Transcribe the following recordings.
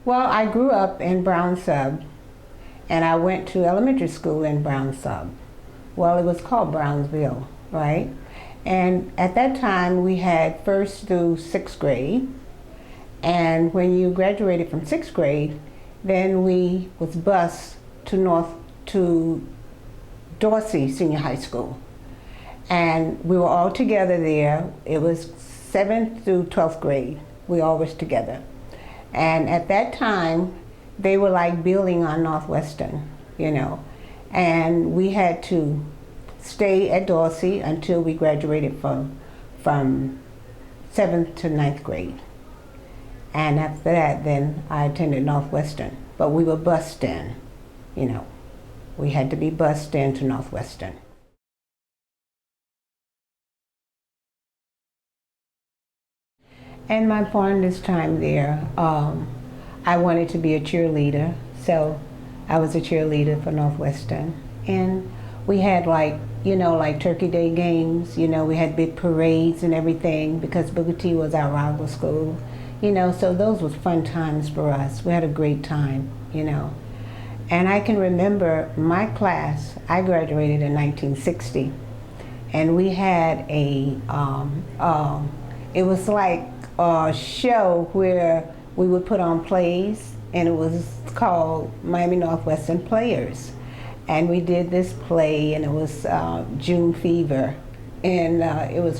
Well, I grew up in Brown Sub, and I went to elementary school in Brown Sub. Well, it was called Brownsville, right? And at that time, we had first through sixth grade. And when you graduated from sixth grade, then we was bused to Dorsey Senior High School. And we were all together there. It was 7th through 12th grade. We all was together. And at that time, they were like building on Northwestern, you know. And we had to stay at Dorsey until we graduated from 7th to 9th grade. And after that, then I attended Northwestern. But we were bused in, you know. We had to be bused in to Northwestern. And my fondest time there, I wanted to be a cheerleader, so I was a cheerleader for Northwestern. And we had like Turkey Day games, you know, we had big parades and everything because Booker T was our rival school, you know, so those was fun times for us. We had a great time, you know. And I can remember my class, I graduated in 1960, and we had it was like a show where we would put on plays, and it was called Miami Northwestern Players. And we did this play, and it was June Fever, and it was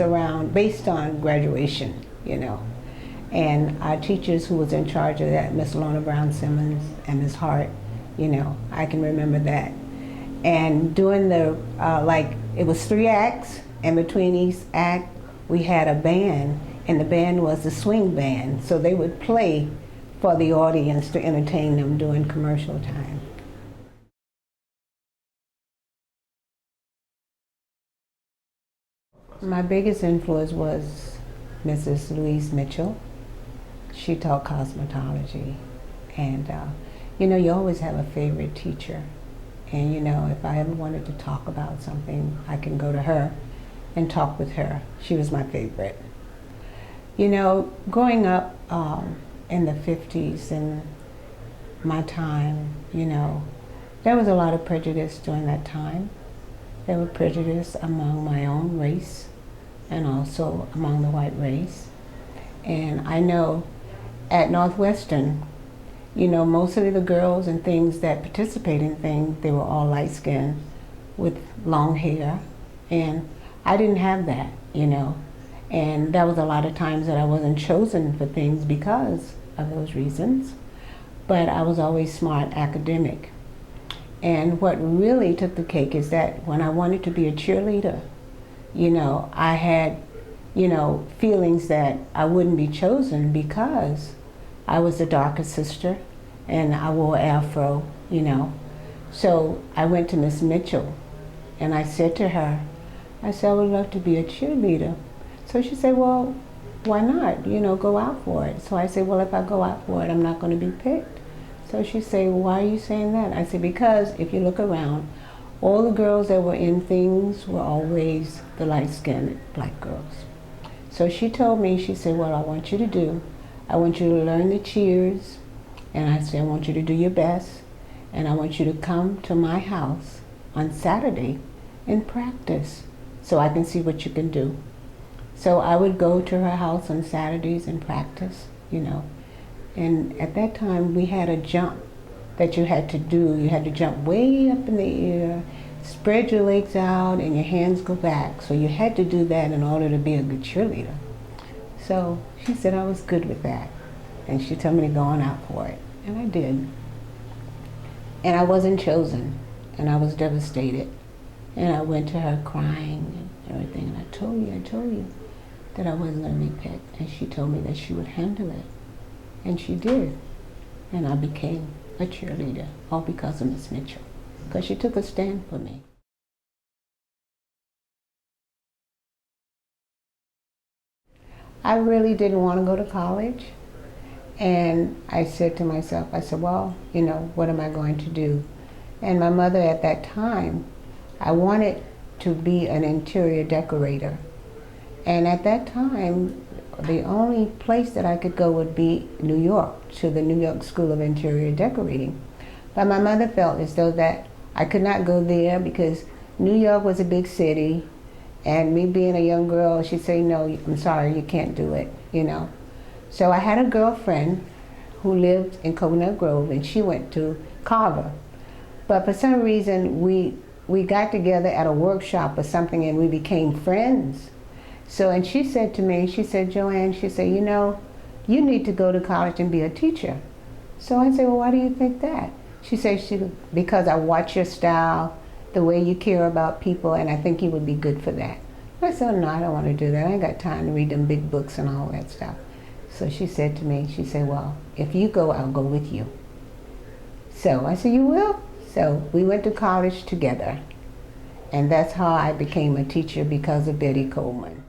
based on graduation, you know. And our teachers who was in charge of that, Miss Lorna Brown Simmons and Miss Hart, you know, I can remember that. And during the, it was 3 acts, and between each act, we had a band, and the band was the swing band, so they would play for the audience to entertain them during commercial time. My biggest influence was Mrs. Louise Mitchell. She taught cosmetology, and you know, you always have a favorite teacher, and you know, if I ever wanted to talk about something, I can go to her and talk with her. She was my favorite. You know, growing up in the 50s and my time, you know, there was a lot of prejudice during that time. There was prejudice among my own race and also among the white race. And I know at Northwestern, you know, most of the girls and things that participate in things, they were all light-skinned with long hair. And I didn't have that, you know. And there was a lot of times that I wasn't chosen for things because of those reasons. But I was always smart academic. And what really took the cake is that when I wanted to be a cheerleader, you know, I had, you know, feelings that I wouldn't be chosen because I was the darker sister and I wore afro, you know. So I went to Miss Mitchell and I said to her, I said, I would love to be a cheerleader. So she said, well, why not? You know, go out for it. So I said, well, if I go out for it, I'm not going to be picked. So she said, well, why are you saying that? I said, because if you look around, all the girls that were in things were always the light-skinned black girls. So she told me, she said, what I want you to do, I want you to learn the cheers, and I said, I want you to do your best, and I want you to come to my house on Saturday and practice so I can see what you can do. So I would go to her house on Saturdays and practice, you know. And at that time, we had a jump that you had to do. You had to jump way up in the air, spread your legs out, and your hands go back. So you had to do that in order to be a good cheerleader. So she said I was good with that. And she told me to go on out for it. And I did. And I wasn't chosen. And I was devastated. And I went to her crying and everything. And I told you that I wasn't going to be picked. And she told me that she would handle it. And she did. And I became a cheerleader, all because of Miss Mitchell. Because she took a stand for me. I really didn't want to go to college. And I said to myself, I said, well, you know, what am I going to do? And my mother at that time, I wanted to be an interior decorator. And at that time, the only place that I could go would be New York, to the New York School of Interior Decorating. But my mother felt as though that I could not go there because New York was a big city, and me being a young girl, she'd say, no, I'm sorry, you can't do it, you know. So I had a girlfriend who lived in Coconut Grove, and she went to Carver. But for some reason, we got together at a workshop or something, and we became friends. So, and she said to me, she said, Joann, she said, you know, you need to go to college and be a teacher. So I said, well, why do you think that? She said, because I watch your style, the way you care about people, and I think you would be good for that. I said, no, I don't want to do that. I ain't got time to read them big books and all that stuff. So she said to me, she said, well, if you go, I'll go with you. So I said, you will? So we went to college together. And that's how I became a teacher, because of Betty Coleman.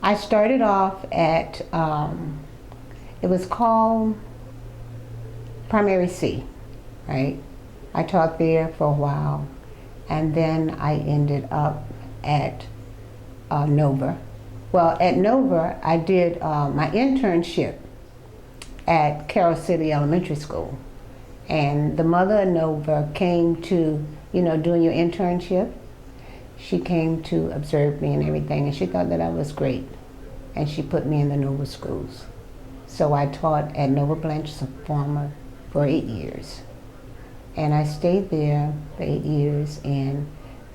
I started off at, it was called Primary C, right? I taught there for a while, and then I ended up at Nova. Well, at Nova, I did my internship at Carroll City Elementary School. And the mother of Nova came to, you know, doing your internship. She came to observe me and everything, and she thought that I was great. And she put me in the Nova schools. So I taught at Nova Blanche Farmer for 8 years. And I stayed there for 8 years, and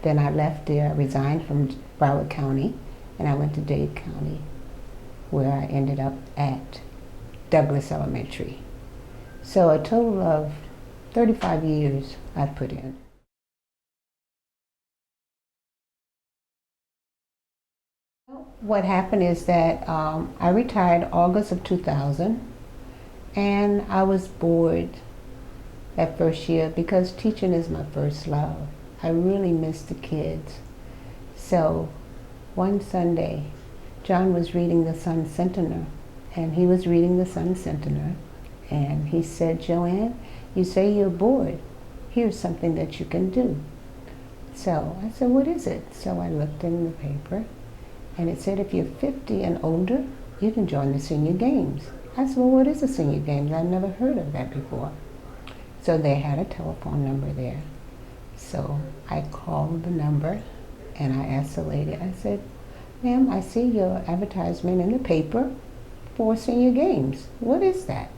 then I left there, resigned from Broward County, and I went to Dade County, where I ended up at Douglas Elementary. So a total of 35 years I've put in. What happened is that I retired August of 2000, and I was bored that first year because teaching is my first love. I really miss the kids. So one Sunday, John was reading the Sun Sentinel, and he was reading the Sun Sentinel, and he said, Joann, you say you're bored. Here's something that you can do. So I said, what is it? So I looked in the paper, and it said if you're 50 and older, you can join the Senior Games. I said, well, what is a Senior Games? I've never heard of that before. So they had a telephone number there. So I called the number, and I asked the lady, I said, ma'am, I see your advertisement in the paper for Senior Games. What is that?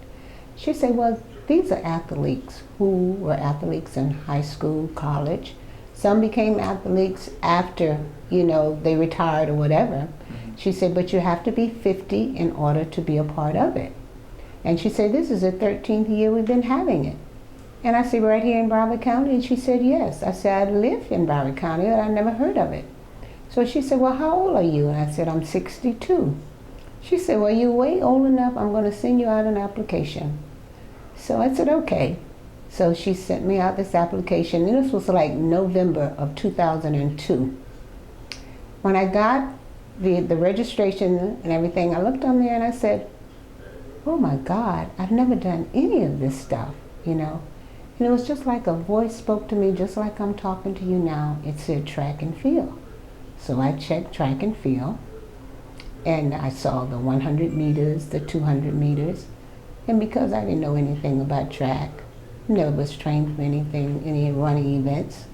She said, well, these are athletes who were athletes in high school, college. Some became athletes after, you know, they retired or whatever. She said, but you have to be 50 in order to be a part of it. And she said, this is the 13th year we've been having it. And I said, right here in Broward County? And she said, yes. I said, I live in Broward County, but I never heard of it. So she said, well, how old are you? And I said, I'm 62. She said, well, you're way old enough. I'm going to send you out an application. So I said, okay. So she sent me out this application, and this was like November of 2002. When I got the registration and everything, I looked on there and I said, oh my God, I've never done any of this stuff, you know. And it was just like a voice spoke to me, just like I'm talking to you now. It said track and field. So I checked track and field, and I saw the 100 meters, the 200 meters. And because I didn't know anything about track, never was trained for anything, any running events,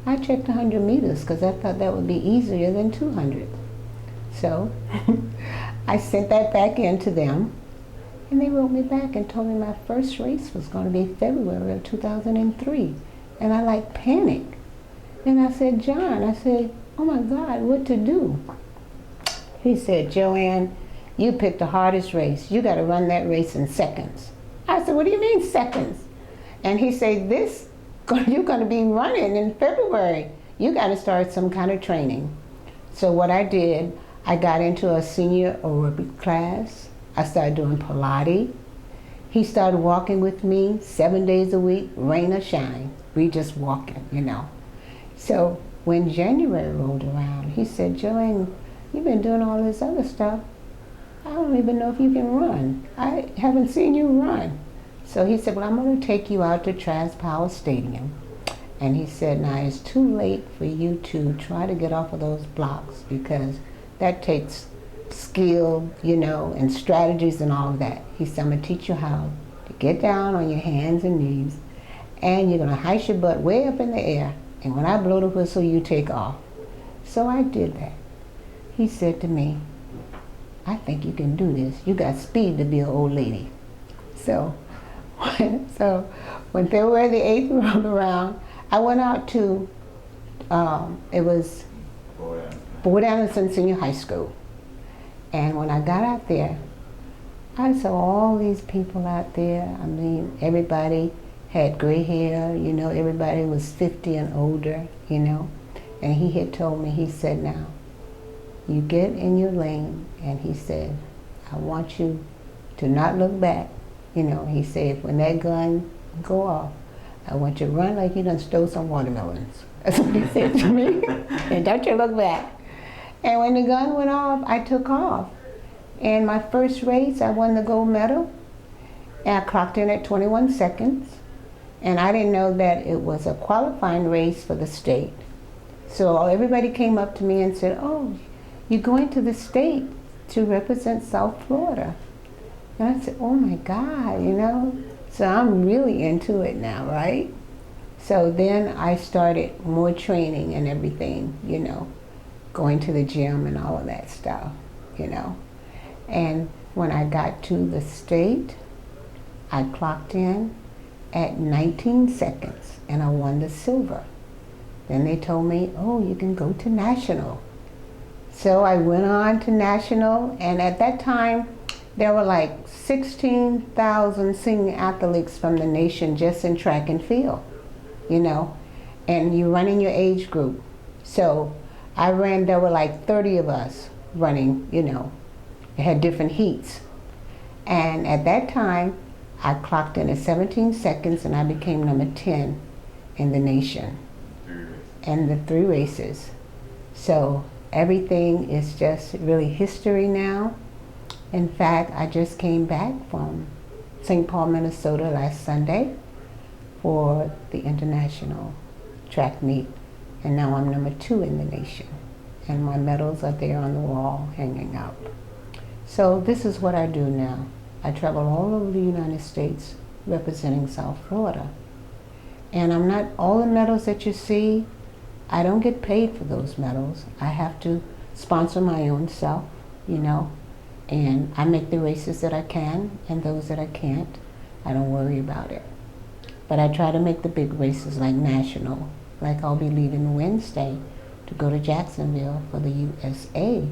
I checked 100 meters because I thought that would be easier than 200. So I sent that back in to them, and they wrote me back and told me my first race was going to be February of 2003. And I like panicked. And I said, John, I said, oh my God, what to do? He said, Joann, you picked the hardest race. You got to run that race in seconds. I said, what do you mean seconds? And he said, you're going to be running in February. You got to start some kind of training. So what I did, I got into a senior aerobic class. I started doing Pilates. He started walking with me 7 days a week, rain or shine. We just walking, you know. So when January rolled around, he said, Joann, you've been doing all this other stuff. I don't even know if you can run. I haven't seen you run. So he said, well, I'm going to take you out to Trans Power Stadium, And he said, now it's too late for you to try to get off of those blocks because that takes skill, you know, and strategies and all of that. He said, I'm going to teach you how to get down on your hands and knees, and you're going to heist your butt way up in the air, and when I blow the whistle, you take off. So I did that. He said to me, I think you can do this. You got speed to be an old lady. So when February the 8th rolled around, I went out to, it was Fort Anderson Senior High School. And when I got out there, I saw all these people out there. I mean, everybody had gray hair, you know, everybody was 50 and older, you know. And he had told me, he said, now, you get in your lane, and he said, I want you to not look back. You know, he said, when that gun go off, I want you to run like you done stole some watermelons. That's what he said to me. And don't you look back. And when the gun went off, I took off. And my first race, I won the gold medal. And I clocked in at 21 seconds. And I didn't know that it was a qualifying race for the state. So everybody came up to me and said, oh, you're going to the state to represent South Florida. And I said, oh my God, you know. So I'm really into it now, right? So then I started more training and everything, you know, going to the gym and all of that stuff, you know. And when I got to the state, I clocked in at 19 seconds and I won the silver. Then they told me, oh, you can go to national. So I went on to national, and at that time, there were like 16,000 senior athletes from the nation just in track and field, you know, and you run in your age group. So I ran, there were like 30 of us running, you know, it had different heats. And at that time, I clocked in at 17 seconds and I became number 10 in the nation. And the 3 races. So everything is just really history now. In fact, I just came back from St. Paul, Minnesota last Sunday for the international track meet. And now I'm number 2 in the nation. And my medals are there on the wall hanging up. So this is what I do now. I travel all over the United States representing South Florida. And I'm not, all the medals that you see, I don't get paid for those medals. I have to sponsor my own self, you know, and I make the races that I can, and those that I can't, I don't worry about it. But I try to make the big races like national, like I'll be leaving Wednesday to go to Jacksonville for the USA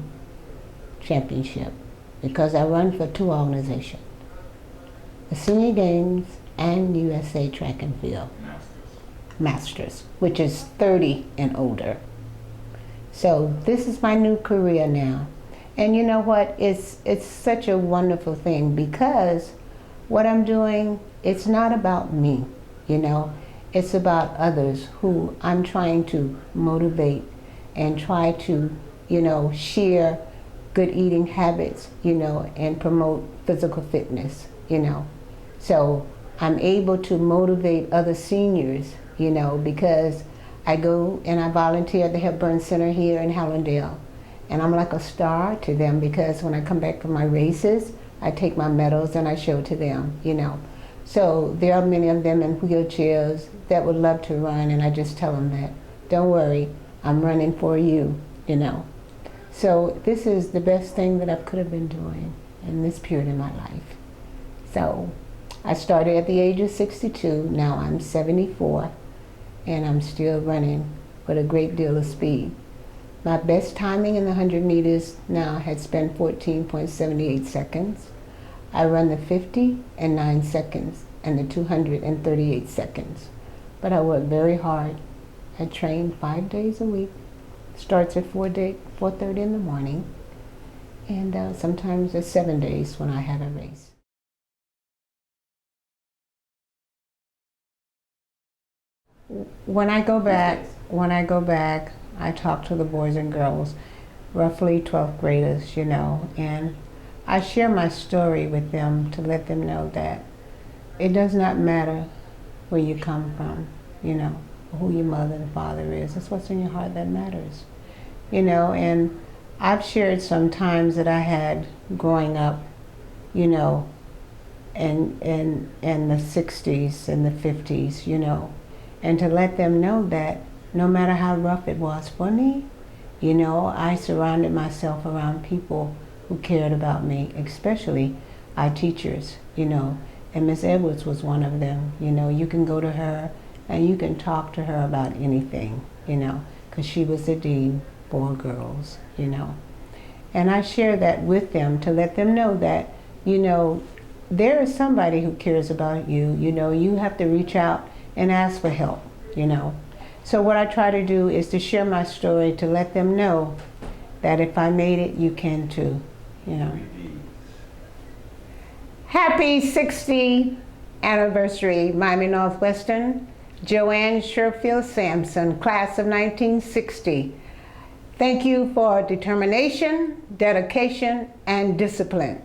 championship, because I run for 2 organizations, the Senior Games and USA Track and Field. Masters, which is 30 and older. So this is my new career now. And you know what, it's such a wonderful thing, because what I'm doing, it's not about me, you know, it's about others who I'm trying to motivate and try to, you know, share good eating habits, you know, and promote physical fitness, you know. So I'm able to motivate other seniors, you know, because I go and I volunteer at the Hepburn Center here in Hallandale. And I'm like a star to them, because when I come back from my races, I take my medals and I show to them, you know. So there are many of them in wheelchairs that would love to run, and I just tell them that, don't worry, I'm running for you, you know. So this is the best thing that I could have been doing in this period in my life. So I started at the age of 62, now I'm 74. And I'm still running with a great deal of speed. My best timing in the 100 meters now has been 14.78 seconds. I run the 50 in 9 seconds and the 200 in 38 seconds. But I work very hard. I train 5 days a week. Starts at 4:30 in the morning. And sometimes it's 7 days when I have a race. When I go back, I talk to the boys and girls, roughly 12th graders, you know, and I share my story with them to let them know that it does not matter where you come from, you know, who your mother and father is. It's what's in your heart that matters. You know, and I've shared some times that I had growing up, you know, in the 60s and the 50s, you know, and to let them know that no matter how rough it was for me, you know, I surrounded myself around people who cared about me, especially our teachers, you know, and Miss Edwards was one of them. You know, you can go to her and you can talk to her about anything, you know, because she was the dean for girls, you know. And I share that with them to let them know that, you know, there is somebody who cares about you. You know, you have to reach out and ask for help, you know. So what I try to do is to share my story to let them know that if I made it, you can too, you know. Happy 60th anniversary, Miami Northwestern. Joann Sherfield Sampson, class of 1960. Thank you for determination, dedication, and discipline.